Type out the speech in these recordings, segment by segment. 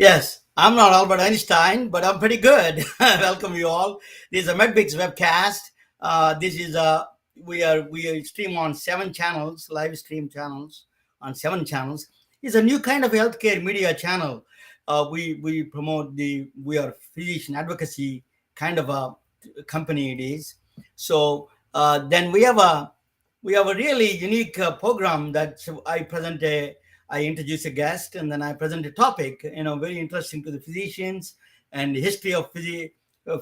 Yes, I'm not Albert Einstein, but I'm pretty good. Welcome you all. This is a MedBix webcast. This is a we stream on 7 channels, live stream channels on 7 channels. It's a new kind of healthcare media channel. We promote we are physician advocacy kind of a company it is. So then we have a really unique program that I introduce a guest and then I present a topic, very interesting to the physicians and the history of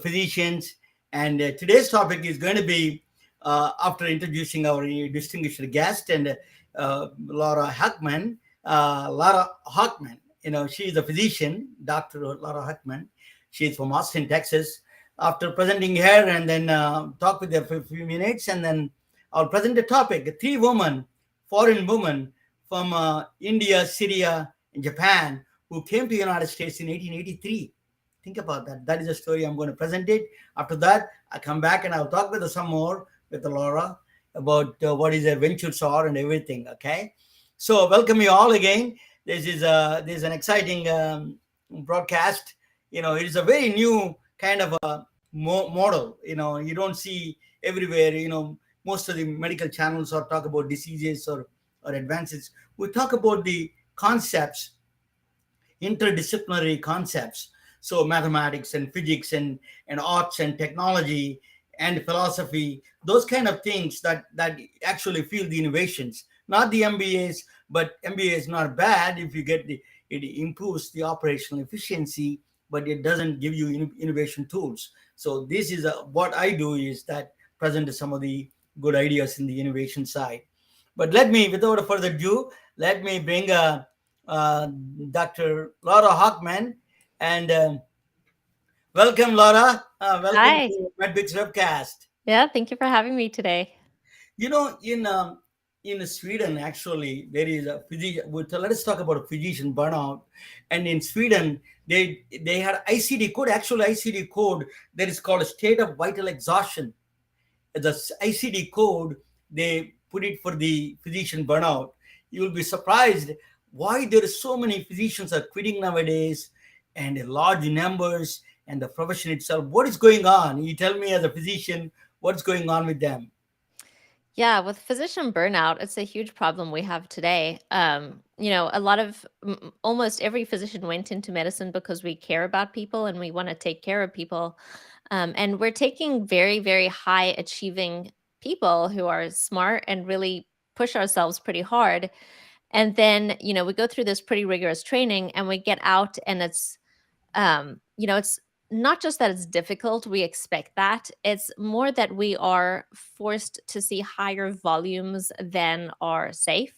physicians. And today's topic is going to be after introducing our distinguished guest and Laura Hochman. Lara Hochman, she is a physician, Dr. Lara Hochman. She is from Austin, Texas. After presenting her and then talk with her for a few minutes, and then I'll present the topic: three women, foreign women from India, Syria, and Japan, who came to the United States in 1883. Think about that. That is the story I'm going to present it. After that, I come back and I'll talk with her some more with Laura about what his adventures are and everything. Okay, so welcome you all again. This is an exciting broadcast. It is a very new kind of a model. You don't see everywhere. Most of the medical channels or talk about diseases or advances. We talk about the concepts, interdisciplinary concepts. So mathematics and physics and arts and technology and philosophy, those kind of things that actually fuel the innovations. Not the MBAs, but MBA is not bad if you get it improves the operational efficiency, but it doesn't give you innovation tools. So this is what I do is that present some of the good ideas in the innovation side. But without further ado, let me bring uh, Dr. Lara Hochman and welcome, Lara. Welcome Hi. to MedBix webcast. Yeah, thank you for having me today. You know, in Sweden, actually, there is a physician. Let us talk about a physician burnout. And in Sweden, they had ICD code, actual ICD code that is called a state of vital exhaustion. The ICD code, they put it for the physician burnout. You will be surprised why there are so many physicians are quitting nowadays and large numbers and the profession itself. What is going on? You tell me as a physician, what's going on with them? Yeah, with physician burnout, it's a huge problem we have today. A lot of almost every physician went into medicine because we care about people and we want to take care of people. And we're taking very, very high achieving people who are smart and really push ourselves pretty hard. And then, we go through this pretty rigorous training and we get out and it's not just that it's difficult, we expect that. It's more that we are forced to see higher volumes than are safe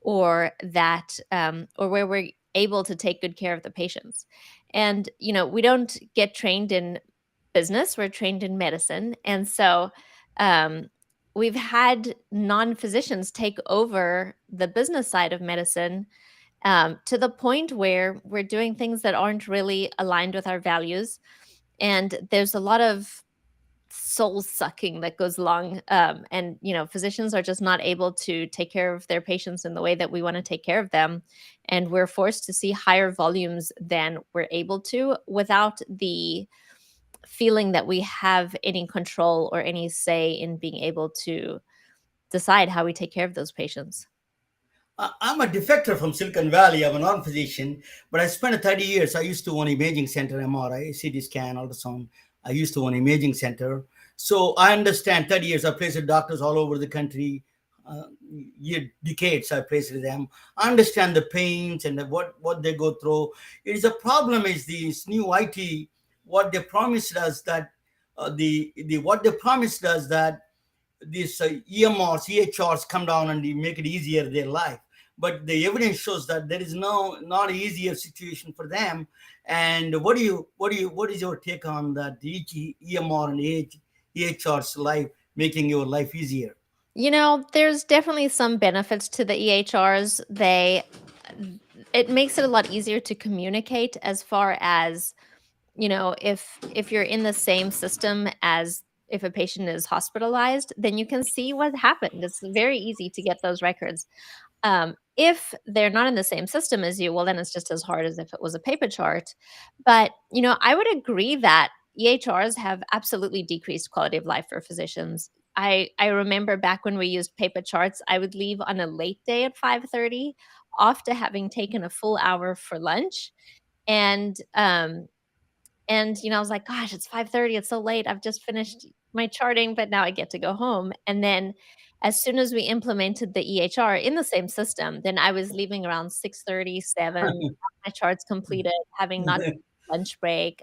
or where we're able to take good care of the patients. And, we don't get trained in business, we're trained in medicine. And so, um, we've had non physicians take over the business side of medicine to the point where we're doing things that aren't really aligned with our values. And there's a lot of soul sucking that goes along. And, physicians are just not able to take care of their patients in the way that we want to take care of them. And we're forced to see higher volumes than we're able to without the feeling that we have any control or any say in being able to decide how we take care of those patients. I'm a defector from Silicon Valley. I'm a non-physician, but I spent 30 years. I used to own imaging center, MRI, CT scan, ultrasound. I used to own imaging center. So I understand 30 years. I placed doctors all over the country. Decades I placed with them. I understand the pains and what they go through. It is a problem is this new IT, what they promised us that the what they promised us that these EMRs, EHRs come down and they make it easier their life. But the evidence shows that there is not an easier situation for them. And what is your take on that? Each EMR and EHR's life making your life easier. There's definitely some benefits to the EHRs. It makes it a lot easier to communicate as far as, if you're in the same system as if a patient is hospitalized, then you can see what happened. It's very easy to get those records. If they're not in the same system as you, well, then it's just as hard as if it was a paper chart. But, I would agree that EHRs have absolutely decreased quality of life for physicians. I remember back when we used paper charts, I would leave on a late day at 5:30 after having taken a full hour for lunch. And I was like, "Gosh, it's 5:30, it's so late. I've just finished my charting, but now I get to go home." And then as soon as we implemented the EHR in the same system, then I was leaving around 6:30, 7, my charts completed, having not lunch break.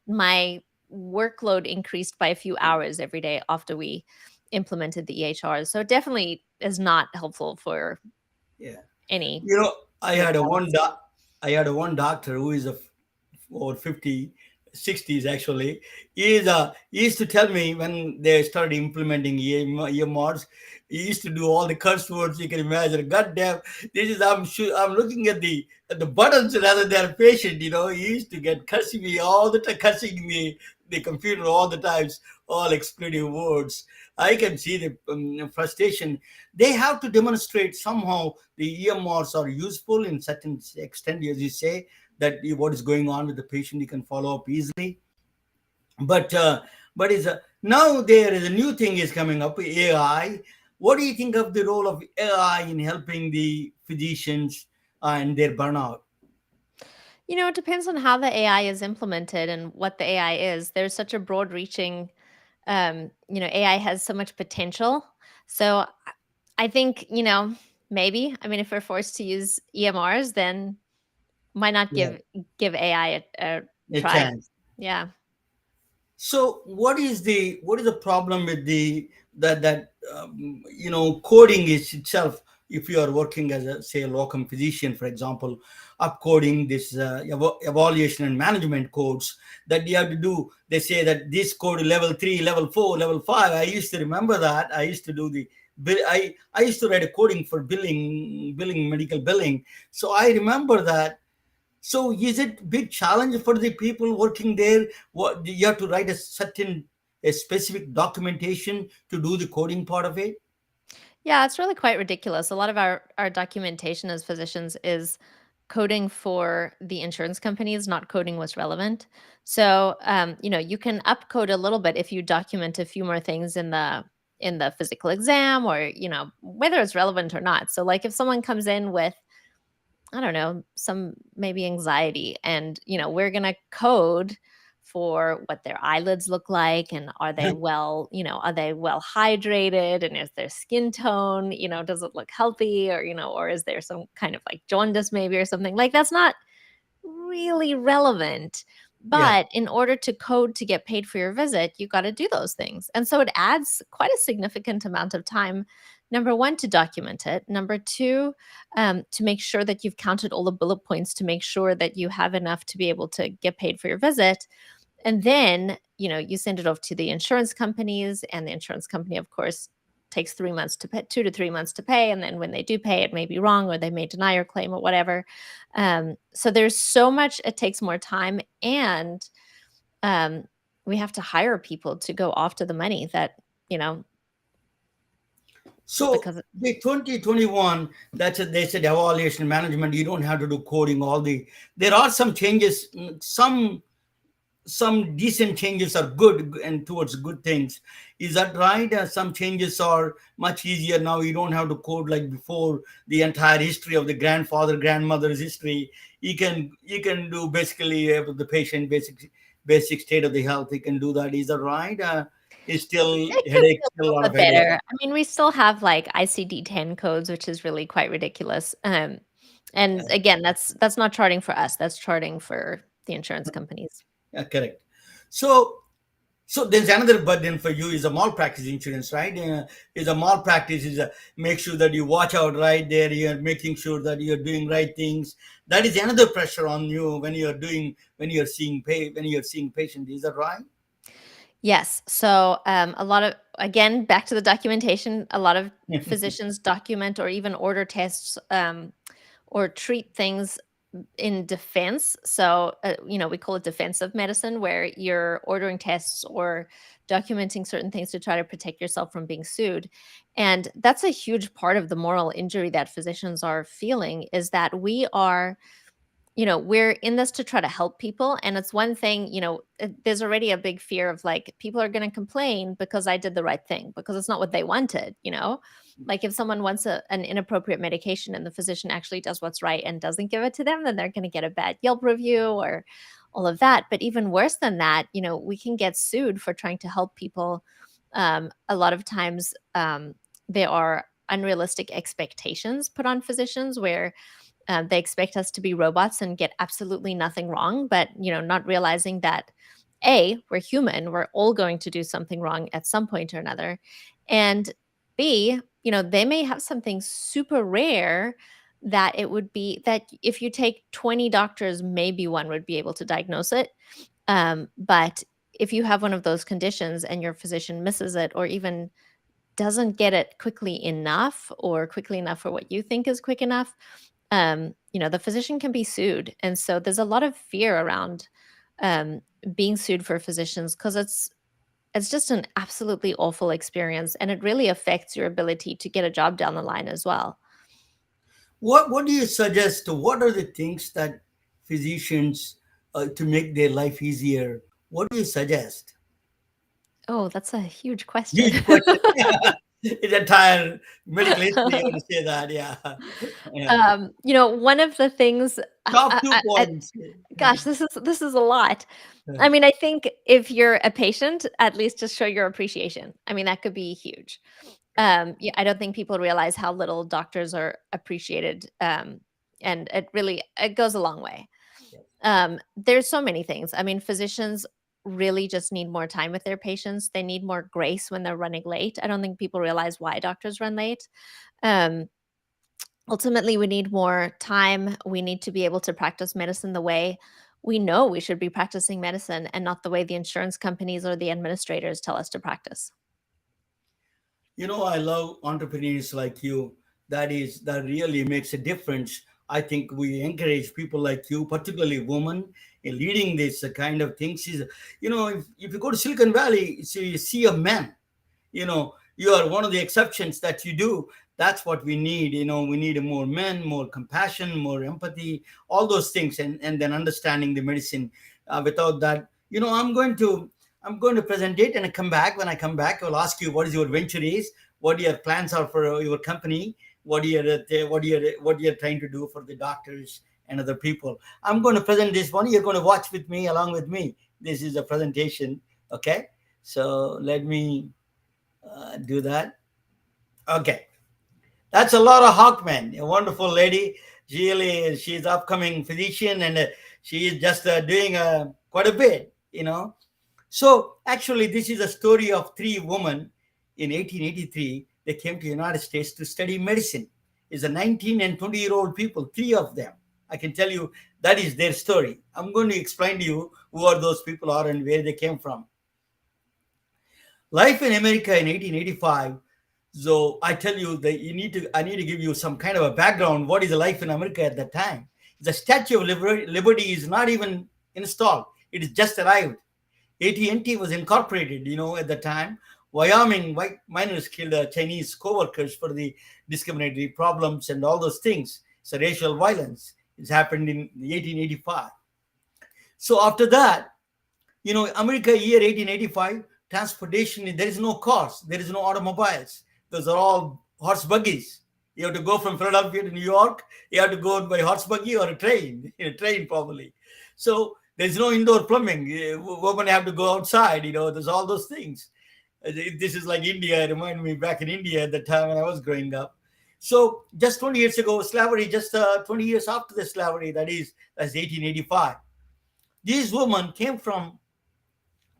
My workload increased by a few hours every day after we implemented the EHRs. So it definitely is not helpful for Yeah. any You know, I had a work-life one doc, I had a one doctor who is over 50, 60s actually. He used to tell me when they started implementing EMRs, he used to do all the curse words you can imagine. God damn, this is I'm looking at the buttons rather than a patient. He used to get cursing me all the time, cursing me the computer all the times, all expletive words. I can see the frustration. They have to demonstrate somehow the EMRs are useful in certain extent, as you say, that what is going on with the patient you can follow up easily. But now there is a new thing is coming up, AI. What do you think of the role of AI in helping the physicians and their burnout? It depends on how the AI is implemented and what the AI is. There's such a broad reaching, AI has so much potential. So I think, maybe, I mean, if we're forced to use EMRs, then why not Yeah, give AI a a try? chance. Yeah. So what is the problem with the that coding is itself? If you are working as a, say, a locum physician, for example, upcoding this evaluation and management codes that you have to do. They say that this code level 3, level 4, level 5. I used to remember that. I used to do the I used to write a coding for billing, medical billing. So I remember that. So is it big challenge for the people working there? What you have to write a specific documentation to do the coding part of it? Yeah, it's really quite ridiculous. A lot of our documentation as physicians is coding for the insurance companies, not coding what's relevant. So, you can upcode a little bit if you document a few more things in the physical exam, or whether it's relevant or not. So, like if someone comes in with, I don't know, some maybe anxiety, and we're going to code for what their eyelids look like, and are they well hydrated, and is their skin tone, does it look healthy, or is there some kind of like jaundice maybe, or something. Like, that's not really relevant. Yeah. But in order to code to get paid for your visit, you got to do those things. And so it adds quite a significant amount of time. Number one, to document it. Number two, to make sure that you've counted all the bullet points to make sure that you have enough to be able to get paid for your visit. And then, you send it off to the insurance companies, and the insurance company, of course, takes 3 months to pay, 2 to 3 months to pay. And then when they do pay, it may be wrong, or they may deny your claim, or whatever. So there's so much, it takes more time. And um, we have to hire people to go after the money that, you know, So because the 2021, they said evaluation management. You don't have to do coding. There are some changes. Some decent changes are good and towards good things. Is that right? Some changes are much easier now. You don't have to code like before. The entire history of the grandfather, grandmother's history. You can do basically the patient basic state of the health. You can do that. Is that right? It's still it could be headache, a still a little lot of bit headache. better. I mean, we still have like ICD-10 codes, which is really quite ridiculous. And again, that's not charting for us. That's charting for the insurance companies. Yeah, correct. So there's another burden for you is a malpractice insurance, right? Is a malpractice is make sure that you watch out right there. You're making sure that you're doing right things. That is another pressure on you when you're seeing patient. Is that right? Yes. So, a lot of, again, back to the documentation, a lot of physicians document or even order tests, or treat things in defense. So, we call it defensive medicine, where you're ordering tests or documenting certain things to try to protect yourself from being sued. And that's a huge part of the moral injury that physicians are feeling, is that we're in this to try to help people. And it's one thing, there's already a big fear of like, people are going to complain because I did the right thing, because it's not what they wanted. Like if someone wants an inappropriate medication and the physician actually does what's right and doesn't give it to them, then they're going to get a bad Yelp review or all of that. But even worse than that, we can get sued for trying to help people. A lot of times, there are unrealistic expectations put on physicians where they expect us to be robots and get absolutely nothing wrong, but not realizing that we're human, we're all going to do something wrong at some point or another, and B, they may have something super rare that it would be that if you take 20 doctors, maybe one would be able to diagnose it. But if you have one of those conditions and your physician misses it, or even doesn't get it quickly enough, or quickly enough for what you think is quick enough, the physician can be sued. And so there's a lot of fear around um, being sued for physicians, because it's just an absolutely awful experience, and it really affects your ability to get a job down the line as well. What do you suggest? What are the things that physicians, to make their life easier? What do you suggest? Oh, that's a huge question. Huge question. In entire medical history, you want to say that? Yeah, yeah. One of the things, Top 2 points. gosh, this is a lot. I mean, I think if you're a patient, at least just show your appreciation. I mean, that could be huge. Yeah, I don't think people realize how little doctors are appreciated, and it goes a long way. There's so many things. I mean, physicians really just need more time with their patients. They need more grace when they're running late. I don't think people realize why doctors run late. Um, Ultimately, we need more time. We need to be able to practice medicine the way we know we should be practicing medicine, and not the way the insurance companies or the administrators tell us to practice. I love entrepreneurs like you. That really makes a difference. I think we encourage people like you, particularly women, in leading this kind of things. Is if you go to Silicon Valley, so you see a man. You are one of the exceptions that you do. That's what we need. We need more men, more compassion, more empathy, all those things, and then understanding the medicine. Without that, I'm going to present it and I come back. When I come back, I'll ask you what is your venture is, what your plans are for your company, what you're trying to do for the doctors and other people. I'm going to present this one. You're going to watch with me, along with me. This is a presentation. Okay, so let me do that. Okay, that's a Lara Hochman, a wonderful lady. She's upcoming physician, and she is just doing quite a bit. So actually, this is a story of three women in 1883. They came to the United States to study medicine. It's a 19 and 20-year-old people, three of them. I can tell you that is their story. I'm going to explain to you who are those people are and where they came from. Life in America in 1885. So I tell you that I need to give you some kind of a background. What is the life in America at that time? The Statue of Liberty is not even installed. It is just arrived. AT&T was incorporated, at the time. Wyoming white miners killed Chinese co-workers for the discriminatory problems and all those things. So racial violence. It's happened in 1885. So after that, America year 1885, transportation, there is no cars, there is no automobiles. Those are all horse buggies. You have to go from Philadelphia to New York. You have to go by horse buggy or a train, probably. So there's no indoor plumbing. Women have to go outside. There's all those things. This is like India. It reminded me back in India at the time when I was growing up. So just 20 years ago, slavery, just 20 years after the slavery, that's 1885. These women came from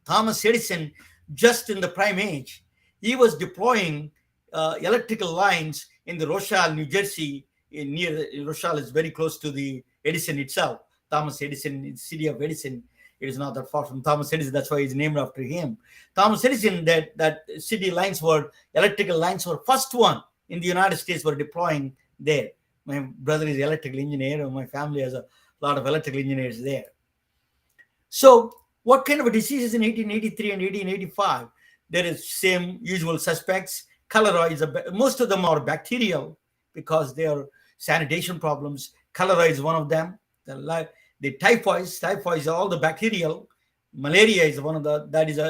Thomas Edison, just in the prime age. He was deploying electrical lines in the Rochelle, New Jersey. Near Rochelle is very close to the Edison itself. Thomas Edison, city of Edison. It is not that far from Thomas Edison. That's why it's named after him. Thomas Edison, that city lines were electrical lines were first one in the United States were deploying there. My brother is electrical engineer, and my family has a a lot of electrical engineers there. So, what kind of diseases in 1883 and 1885? There is same usual suspects. Cholera is most of them are bacterial because they are sanitation problems. Cholera is one of them. The typhoid is all the bacterial. Malaria is one of that is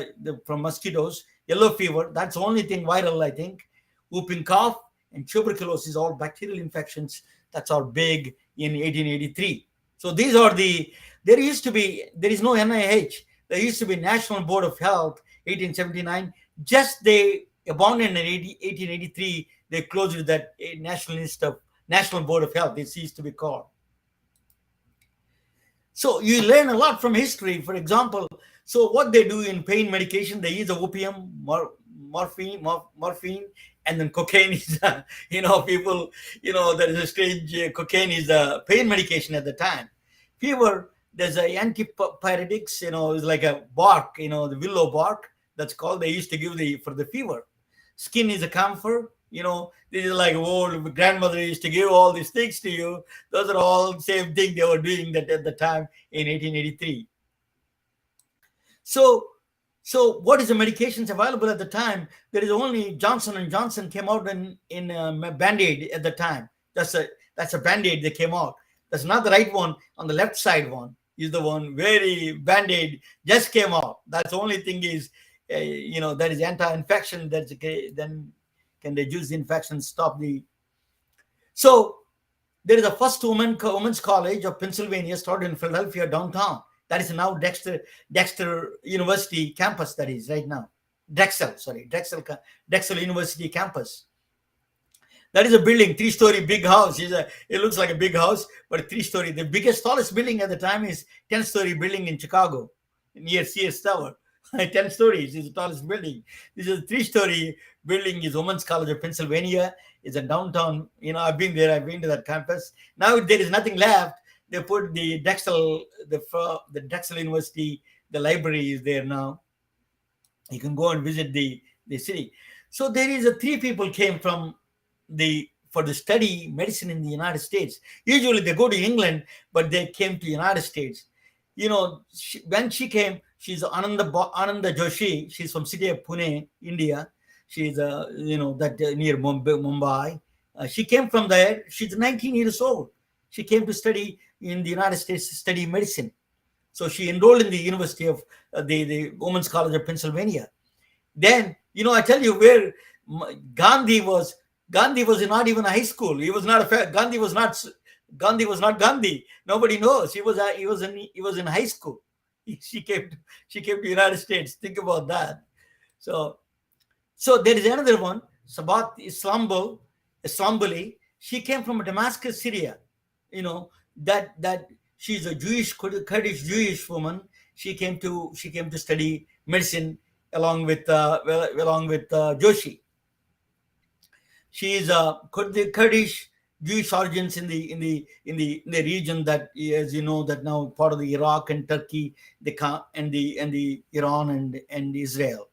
from mosquitoes. Yellow fever, that's the only thing viral, I think. Whooping cough and tuberculosis, all bacterial infections. That's all big in 1883. So these are there is no NIH. There used to be National Board of Health, 1879. Just they abandoned in 1883. They closed that National Board of Health. It used to be called. So you learn a lot from history. For example, so what they do in pain medication, they use opium, morphine, and then cocaine is, people, there is a strange, cocaine is the pain medication at the time. Fever, there's a antipyretics, it's like a bark, the willow bark, that's called, they used to give for the fever. Skin is a camphor, this is like old grandmother used to give all these things to you. Those are all same thing they were doing that at the time in 1883. So, what is the medications available at the time? There is only Johnson and Johnson came out in Band-Aid at the time. That's a Band-Aid that came out. That's not the right one. On the left side one is the one very Band-Aid just came out. That's the only thing is, that is anti-infection. That's okay. Then can reduce the infection, stop the. So there is a first women's college of Pennsylvania started in Philadelphia downtown. That is now Dexter University campus. That is right now Drexel University campus. That is a building, 3-story big house. It looks like a big house, but 3-story. The biggest, tallest building at the time is 10-story building in Chicago, near CS Tower. 10 stories is the tallest building. This is a 3-story building. Is Women's College of Pennsylvania. It's a downtown. I've been there. I've been to that campus. Now there is nothing left. They put the Drexel University. The library is there now. You can go and visit the city. So there is three people came from for the study medicine in the United States. Usually they go to England, but they came to United States. When she came, she's Ananda Joshi. She's from city of Pune, India. She's near Mumbai. She came from there. She's 19 years old. She came to study in the United States to study medicine. So she enrolled in the University of the Women's College of Pennsylvania. Then I tell you where Gandhi was. Gandhi was not even a high school. He was not Gandhi was not Gandhi. Nobody knows. He was in high school. She came to United States. Think about that. So there is another one, Sabat Islambuli. She came from Damascus, Syria. That she's a Kurdish Jewish woman. She came to study medicine along with Joshi. She is a Kurdish Jewish origins in the region that, as you know, that now part of the Iraq and Turkey, and the Iran and Israel.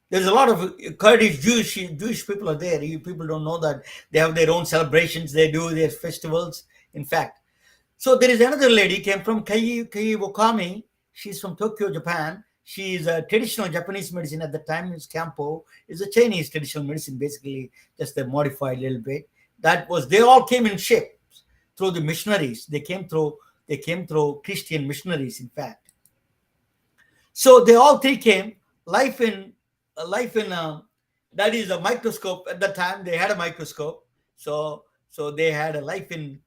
There's a lot of Kurdish Jewish people are there. You people don't know that they have their own celebrations. They do their festivals. In fact, so there is another lady came from Kei Wakami. She's from Tokyo, Japan. She is a traditional Japanese medicine at the time. Is Campo is a Chinese traditional medicine, basically just a modified little bit. They all came in ships through the missionaries. They came through Christian missionaries, in fact. So they all three came. Life in that is a microscope. At the time they had a microscope. So they had a life in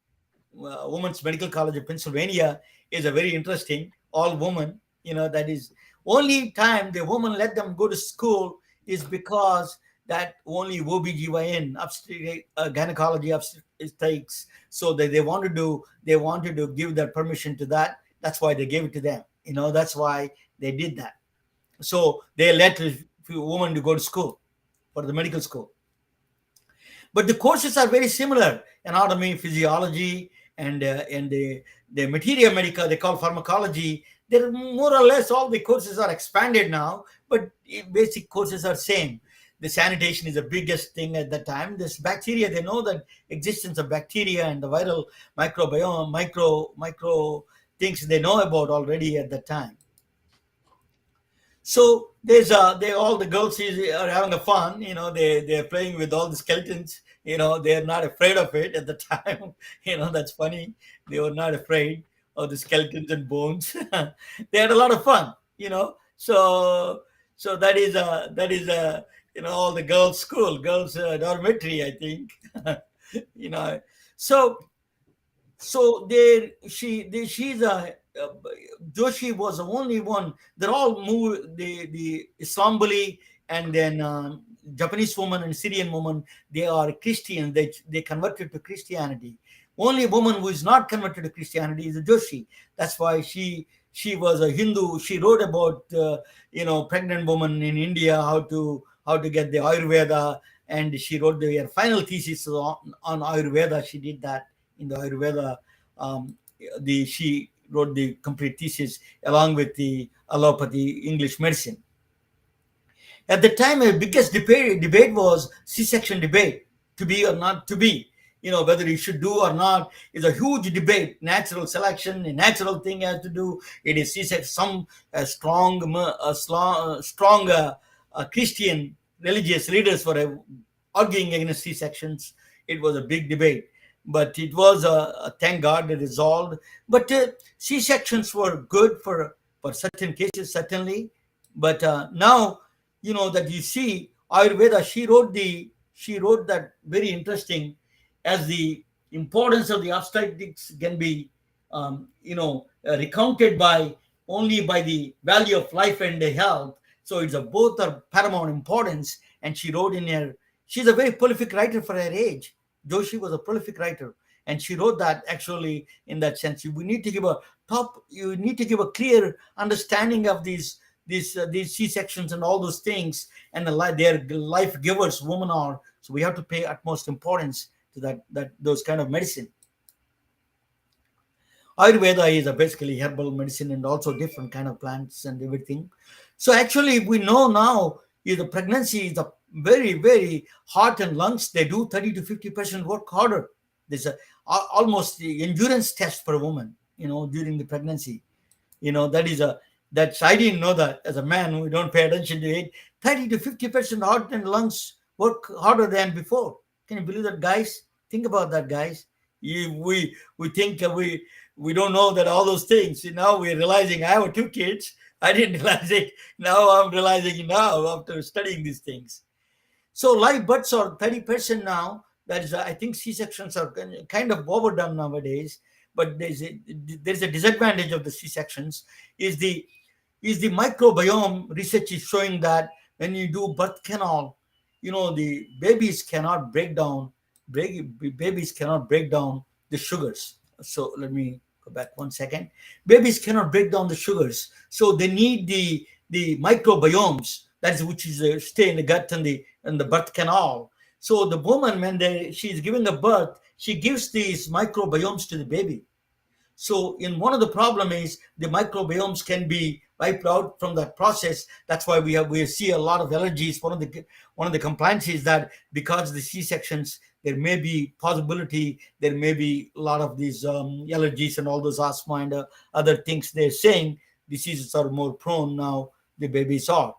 Women's Medical College of Pennsylvania is a very interesting, all woman. That is only time the woman let them go to school is because that only OBGYN, gynecology, obstetrics. So they wanted to give that permission to that. That's why they gave it to them. That's why they did that. So they let a few women to go to school for the medical school. But the courses are very similar: anatomy, physiology, and the materia medica. They call pharmacology. They're more or less all the courses are expanded now, but basic courses are same. the sanitation is the biggest thing at that time. This bacteria, they know that existence of bacteria and the viral microbiome, micro things they know about already at that time. So there's they all the girls are having a fun. They're playing with all the skeletons. They're not afraid of it at the time. That's funny. They were not afraid of the skeletons and bones. They had a lot of fun. So that is all the girls' school, girls' dormitory, I think. you know. So she's a Joshi was the only one. They're all moved. The Islamboli and then Japanese woman and Syrian woman. They are Christian. They converted to Christianity. Only woman who is not converted to Christianity is a Joshi. That's why she was a Hindu. She wrote about pregnant woman in India, how to get the Ayurveda, and she wrote her final thesis on Ayurveda. She did that in the Ayurveda. Um, she wrote the complete thesis along with the allopathy English medicine. At the time, the biggest debate was C-section debate, to be or not to be. Whether you should do or not is a huge debate. Natural selection, a natural thing has to do. It is C-section. Some strong Christian religious leaders were arguing against C-sections. It was a big debate, but it was thank God it resolved. But C-sections were good for certain cases, certainly. But now, that you see Ayurveda, she wrote that very interesting, as the importance of the obstetrics can be recounted by only by the value of life and the health. So it's a both are paramount importance. And she wrote in her, she's a very prolific writer for her age. Joshi was a prolific writer, and she wrote that actually in that sense. You need to give a clear understanding of these C-sections and all those things, and their life givers, women are. So we have to pay utmost importance to that those kind of medicine. Ayurveda is a basically herbal medicine and also different kind of plants and everything. So actually, we know now the pregnancy is a very, very heart and lungs. They do 30 to 50% work harder. There's almost the endurance test for a woman, during the pregnancy. That's I didn't know that as a man who don't pay attention to it. 30 to 50% heart and lungs work harder than before. Can you believe that, guys? Think about that, guys. We think we don't know that all those things. Now we're realizing. I have two kids. I didn't realize it. Now I'm realizing now after studying these things. So live births are 30% now. That is, I think C-sections are kind of overdone nowadays. But there's a disadvantage of the C-sections. Is the microbiome research is showing that when you do birth canal, the babies cannot break down the sugars. So let me go back 1 second. Babies cannot break down the sugars, so they need the microbiomes, that's which is stay in the gut and the birth canal. So the woman, when she's giving a birth, she gives these microbiomes to the baby. So, in one of the problem is the microbiomes can be wiped out from that process. That's why we see a lot of allergies. One of the complaints is that because of the C-sections, there may be possibility, there may be a lot of these allergies and all those asthma and other things. They're saying diseases are more prone now. The babies are.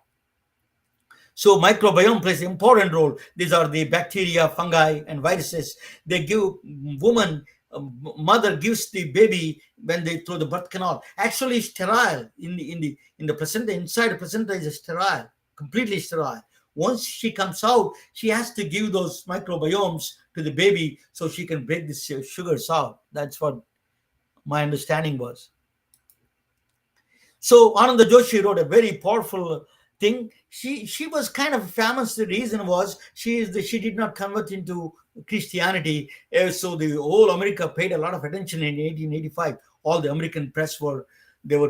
So microbiome plays an important role. These are the bacteria, fungi, and viruses. They give woman, mother gives the baby when they through the birth canal. Actually, sterile in the placenta. Inside the placenta is sterile, completely sterile. Once she comes out, she has to give those microbiomes to the baby so she can break the sugars out. That's what my understanding was. So Ananda Joshi wrote a very powerful thing. She was kind of famous. The reason was she did not convert into Christianity. So the whole America paid a lot of attention in 1885. All the American press were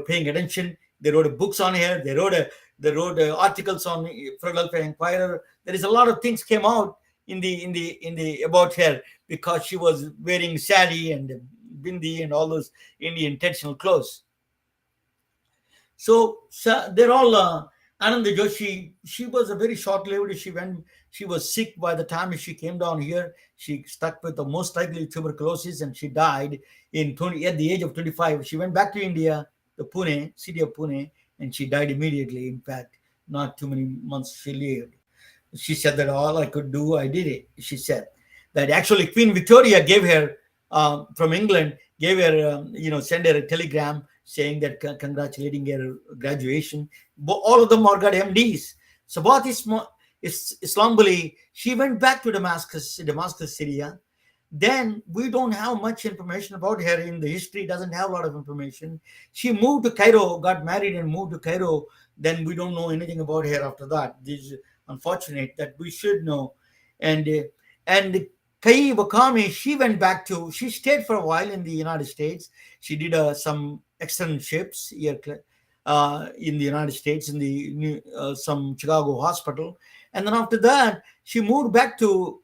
paying attention. They wrote books on her. They wrote articles on Philadelphia Inquirer. There is a lot of things came out in the about her because she was wearing sari and bindi and all those Indian traditional clothes. So they're all Ananda Joshi, she was a very short-lived. She was sick by the time she came down here. She stuck with the most likely tuberculosis, and she died at the age of 25. She went back to India, the Pune city of Pune, and she died immediately. In fact, not too many months she lived. She said that all I could do, I did it. She said that actually Queen Victoria gave her from England, gave her, send her a telegram saying that congratulating her graduation. But all of them are got MDs. Sabat Islambuli, she went back to Damascus, Syria. Then we don't have much information about her in the history, doesn't have a lot of information. She moved to Cairo, got married and moved to Cairo. Then we don't know anything about her after that. This is unfortunate that we should know. And uh, and Kai Wakami, she stayed for a while in the United States. She did some externships here in the United States in the some Chicago hospital. And then after that, she moved back to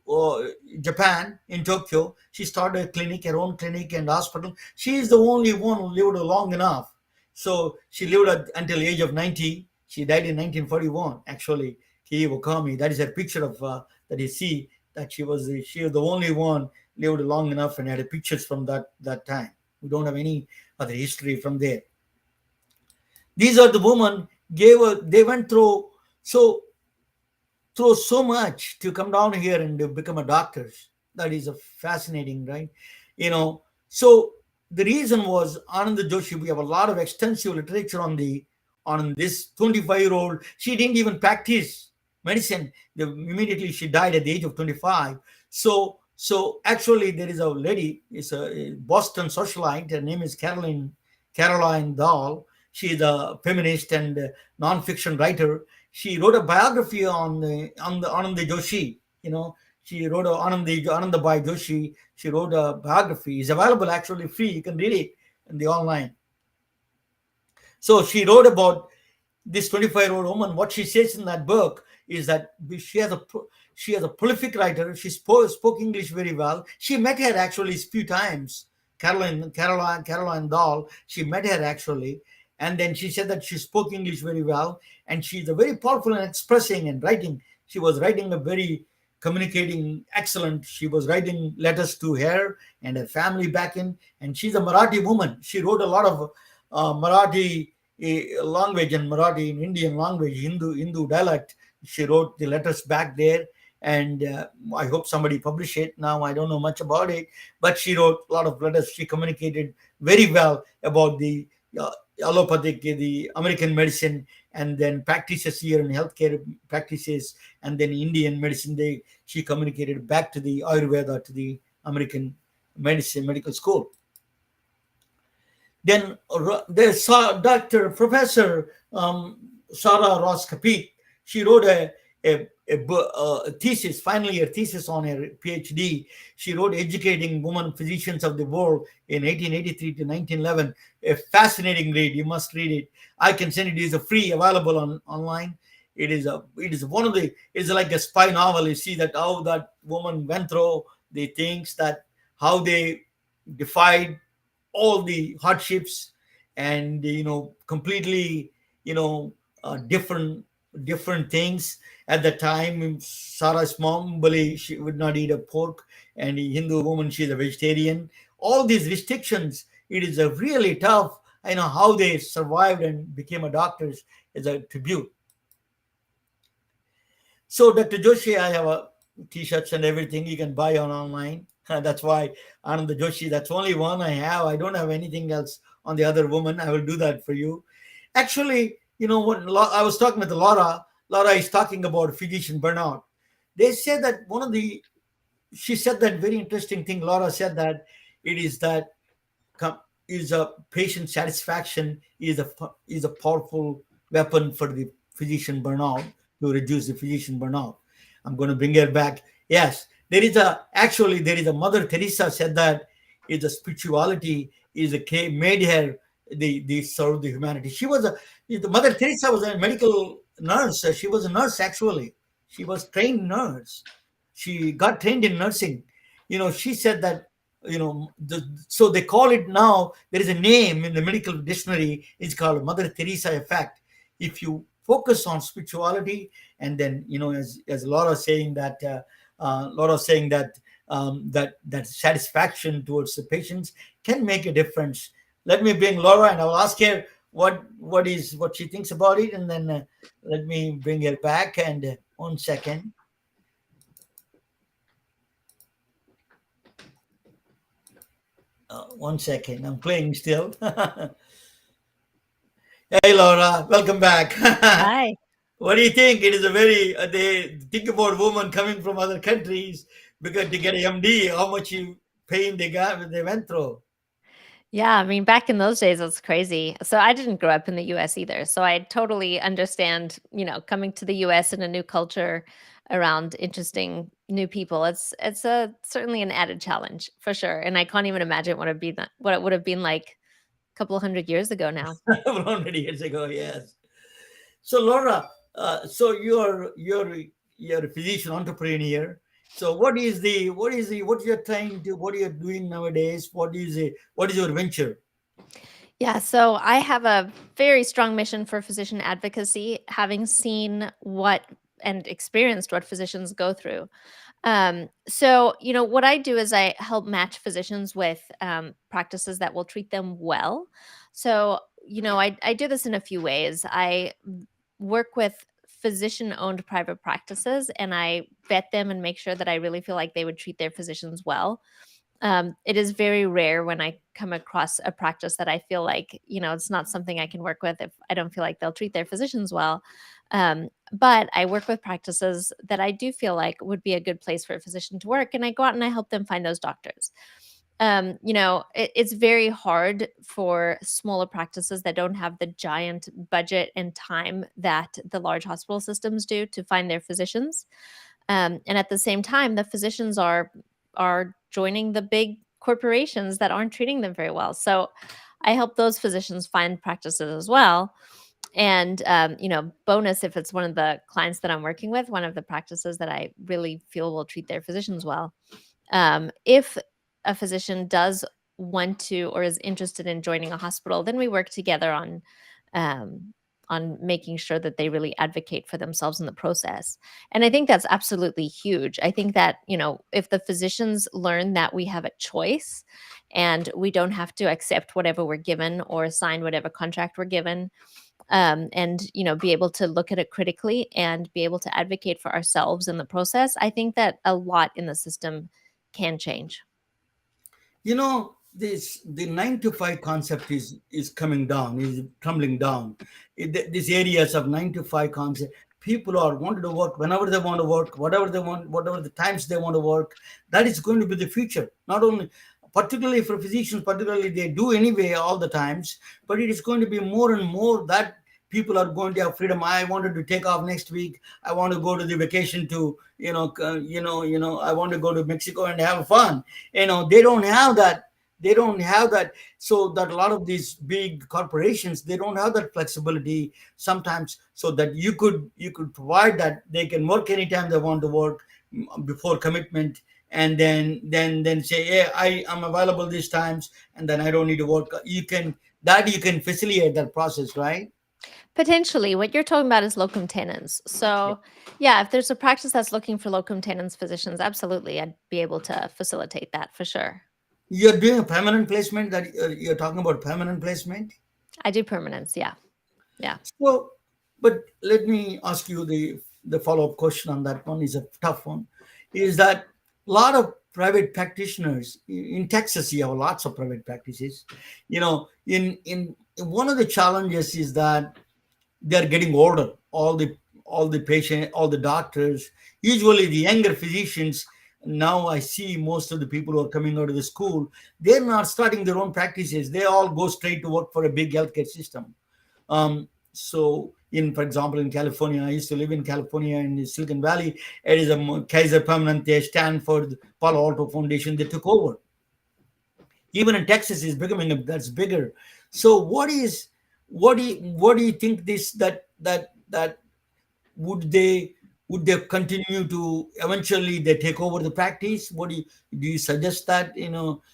Japan in Tokyo. She started a clinic, her own clinic and hospital. She is the only one who lived long enough. So she lived until the age of 90. She died in 1941, actually. Kei Wakami, that is her picture of that you see, that she was the only one lived long enough and had pictures from that time. We don't have any other history from there. These are the women they went so through so much to come down here and to become a doctors. That is a fascinating, right? So the reason was Ananda Joshi. We have a lot of extensive literature on this 25-year-old. She didn't even practice medicine. Immediately she died at the age of 25. So actually there is a lady, it's a Boston socialite. Her name is Caroline Dahl. She is a feminist and non-fiction writer. She wrote a biography on the Ananda Joshi. She wrote Ananda Bai Joshi. She wrote a biography. It's available actually free. You can read it in the online. So she wrote about this 25-year-old woman. What she says in that book is that she has a prolific writer. She spoke English very well. She met her actually a few times. Caroline Dahl. She met her actually, and then she said that she spoke English very well, and she's a very powerful in expressing and writing. She was writing a very communicating excellent. She was writing letters to her and her family back in, and she's a Marathi woman. She wrote a lot of Marathi language and Marathi in Indian language, Hindu dialect. She wrote the letters back there, and I hope somebody published it. Now I don't know much about it, but she wrote a lot of letters. She communicated very well about the allopathic, the American medicine, and then practices here in healthcare practices, and then Indian medicine. She communicated back to the Ayurveda, to the American medicine medical school. Then there's Dr. Professor Sarah Ross Kapik. She wrote a thesis, final year thesis on her PhD. She wrote Educating Women Physicians of the World in 1883 to 1911. A fascinating read. You must read it. I can send it. It is a free, available online. It is one of the, it's like a spy novel. You see that how that woman went through the things, that how they defied all the hardships, and completely, different things. At the time, Sarah's mom, she would not eat a pork, and the Hindu woman, she's a vegetarian. All these restrictions, it is a really tough. I know how they survived and became a doctors as a tribute. So, Dr. Joshi, I have a t-shirts and everything you can buy on online. That's why Ananda Joshi, that's only one I have. I don't have anything else on the other woman. I will do that for you. Actually, when I was talking with Laura is talking about physician burnout. They said that she said that very interesting thing. Laura said that it is that com- is a patient satisfaction is a powerful weapon for the physician burnout, to reduce the physician burnout. I'm going to bring her back. Yes, there is a Mother Teresa said that is a spirituality made her the serve the humanity. The Mother Teresa was a medical nurse. She was a nurse actually. She was trained nurse. She got trained in nursing. She said that, so they call it now. There is a name in the medical dictionary. It's called Mother Teresa effect. If you focus on spirituality. And then, as Laura saying that, that satisfaction towards the patients can make a difference. Let me bring Laura, and I will ask her what she thinks about it, and then let me bring her back. And 1 second, 1 second. I'm playing still. Hey, Laura, welcome back. Hi. What do you think? It is a very they think about women coming from other countries because to get a MD, how much pain they went through. Yeah, I mean, back in those days, it's crazy. So I didn't grow up in the US either. So I totally understand, coming to the US in a new culture around interesting new people. It's a certainly an added challenge for sure. And I can't even imagine what it would have been like a couple of 100 years ago now. 100 years ago, yes. So Laura, so you're a physician entrepreneur. So what you're trying to what you're doing nowadays? What is your venture? Yeah, so I have a very strong mission for physician advocacy, having seen what and experienced what physicians go through. So what I do is I help match physicians with practices that will treat them well. So I do this in a few ways. I work with physician owned private practices and I vet them and make sure that I really feel like they would treat their physicians well. It is very rare when I come across a practice that I feel like, it's not something I can work with if I don't feel like they'll treat their physicians well. But I work with practices that I do feel like would be a good place for a physician to work. And I go out and I help them find those doctors. It's very hard for smaller practices that don't have the giant budget and time that the large hospital systems do to find their physicians. And at the same time, the physicians are joining the big corporations that aren't treating them very well. So I help those physicians find practices as well. And bonus if it's one of the clients that I'm working with, one of the practices that I really feel will treat their physicians well. If a physician does want to or is interested in joining a hospital, then we work together um, on making sure that they really advocate for themselves in the process. And I think that's absolutely huge. I think that if the physicians learn that we have a choice and we don't have to accept whatever we're given or sign whatever contract we're given, and be able to look at it critically and be able to advocate for ourselves in the process, I think that a lot in the system can change. This the 9 to 5 concept is coming down, is tumbling down. These areas of 9 to 5 concept, people are wanted to work whenever they want to work, whatever they want, whatever the times they want to work. That is going to be the future. Not only, particularly for physicians, particularly they do anyway all the times, but it is going to be more and more that people are going to have freedom. I wanted to take off next week. I want to go to the vacation to I want to go to Mexico and have fun. They don't have that. So that a lot of these big corporations, they don't have that flexibility sometimes, so that you could provide that they can work anytime they want to work, before commitment. And then say, hey, I'm available these times, and then I don't need to work. You can facilitate that process, right? Potentially, what you're talking about is locum tenens. So, yeah, if there's a practice that's looking for locum tenens physicians, absolutely, I'd be able to facilitate that for sure. You're doing a permanent placement, that you're talking about permanent placement. I do permanence. Yeah. Yeah. Well, but let me ask you the follow-up question on that one, is a tough one. Is that a lot of private practitioners in Texas, you have lots of private practices. In one of the challenges is that they're getting older. All the patient, all the doctors, usually the younger physicians. Now I see most of the people who are coming out of the school, they're not starting their own practices. They all go straight to work for a big healthcare system. So, for example, in California, I used to live in California in the Silicon Valley. It is a Kaiser Permanente, Stanford, Palo Alto Foundation. They took over. Even in Texas is becoming that's bigger. So, what do you think this that would they continue to eventually they take over the practice? Do you suggest that,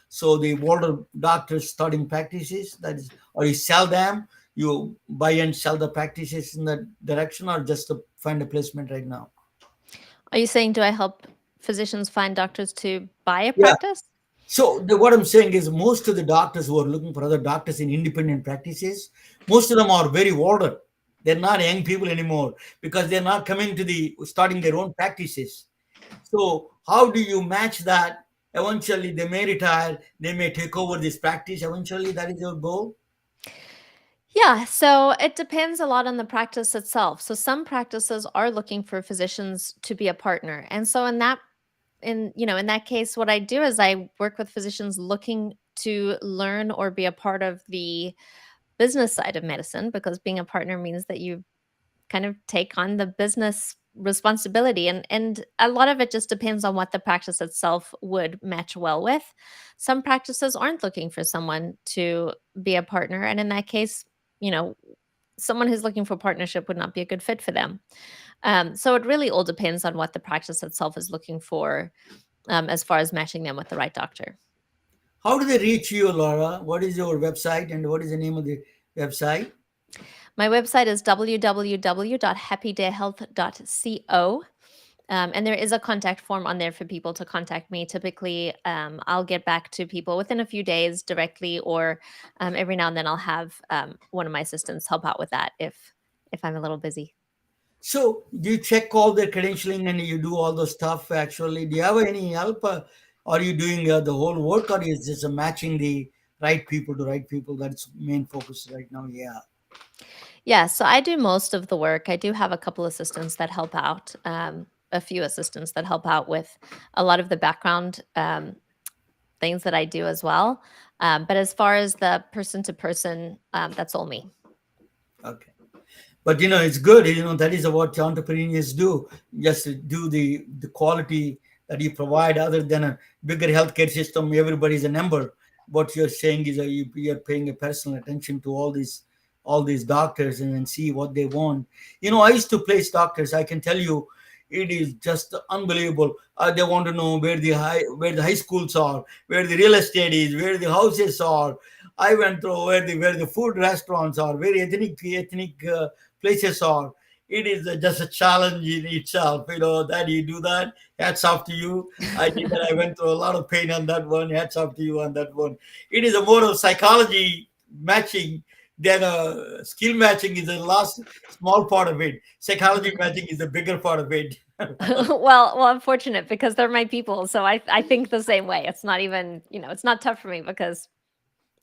so the older doctors starting practices, that is, or you sell them, you buy and sell the practices in that direction, or just to find a placement right now? Are you saying, do I help physicians find doctors to buy a Yeah. practice? So what I'm saying is, most of the doctors who are looking for other doctors in independent practices, most of them are very older. They're not young people anymore, because they're not coming to the starting their own practices. So how do you match that? Eventually, they may retire. They may take over this practice. Eventually, that is your goal. Yeah, so it depends a lot on the practice itself. So some practices are looking for physicians to be a partner. And so in that case, what I do is I work with physicians looking to learn or be a part of the business side of medicine, because being a partner means that you kind of take on the business responsibility, and a lot of it just depends on what the practice itself would match well with. Some practices aren't looking for someone to be a partner, and in that case, you know someone who's looking for partnership would not be a good fit for them. So it really all depends on what the practice itself is looking for, as far as matching them with the right doctor. How do they reach you, Laura? What is your website, and what is the name of the website? My website is www.happydayhealth.co. And there is a contact form on there for people to contact me. Typically, I'll get back to people within a few days directly, or every now and then I'll have one of my assistants help out with that if I'm a little busy. So do you check all their credentialing and you do all the stuff actually? Do you have any help? Are you doing the whole work, or is just matching the right people to right people? That's main focus right now. Yeah. Yeah, so I do most of the work. I do have a couple assistants that help out, a few assistants that help out with a lot of the background things that I do as well. But as far as the person to person, that's all me. Okay. But it's good. That is what entrepreneurs do. Just to do the quality that you provide, other than a bigger healthcare system. Everybody's a number. What you're saying is, you're paying a personal attention to all these doctors, and then see what they want. I used to place doctors. I can tell you, it is just unbelievable. They want to know where the high schools are, where the real estate is, where the houses are. I went through where the food restaurants are, where ethnic places are. It is just a challenge in itself, that you do that. Hats off to you. I did that. I went through a lot of pain on that one. Hats off to you on that one. It is a more of psychology matching than a skill matching. Is the last small part of it. Psychology matching is the bigger part of it. Well, I'm fortunate because they're my people, so I think the same way. It's not even, it's not tough for me because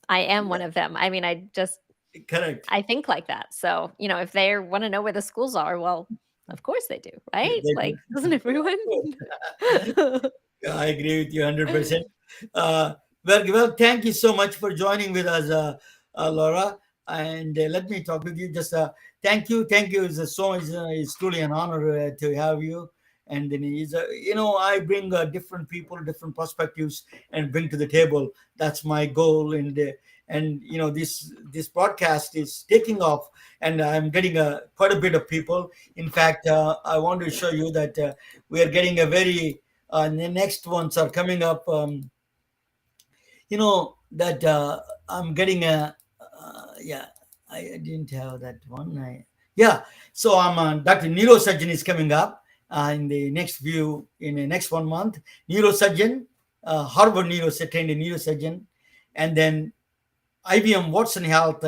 I am one Yeah, of them. I mean, correct. I think like that. So, if they want to know where the schools are, well, of course they do, They, right? they Like, do. doesn't everyone? Yeah, I agree with you 100%. Uh, well, thank you so much for joining with us, Laura. And let me talk with you. Just thank you. It's so much. It's truly an honor to have you. And then I bring different people, different perspectives, and bring to the table. That's my goal. And this broadcast is taking off, and I'm getting quite a bit of people. In fact, I want to show you that we are getting a very the next ones are coming up. That I'm getting a yeah. I didn't have that one. Yeah. So I'm Dr. Neurosurgeon is coming up in the next 1 month. Neurosurgeon, Harvard trained neurosurgeon, and then IBM Watson Health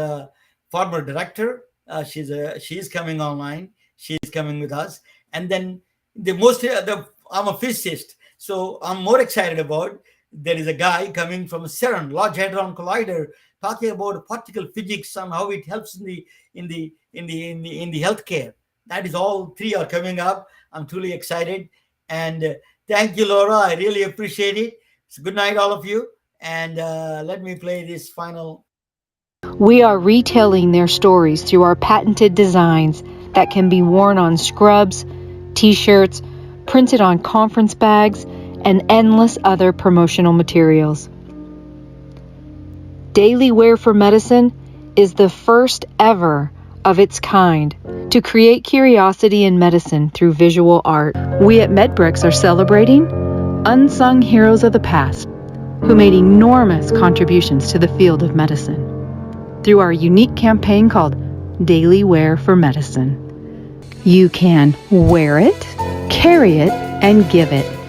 former director. She's coming online. She's coming with us, and then I'm a physicist, so I'm more excited about. There is a guy coming from CERN, Large Hadron Collider, talking about particle physics and how it helps in the healthcare. That is all three are coming up. I'm truly excited, and thank you, Laura. I really appreciate it. So good night, all of you, and let me play this final. We are retelling their stories through our patented designs that can be worn on scrubs, t-shirts, printed on conference bags, and endless other promotional materials. Daily Wear for Medicine is the first ever of its kind to create curiosity in medicine through visual art. We at MedBricks are celebrating unsung heroes of the past who made enormous contributions to the field of medicine. through our unique campaign called Daily Wear for Medicine. You can wear it, carry it, and give it.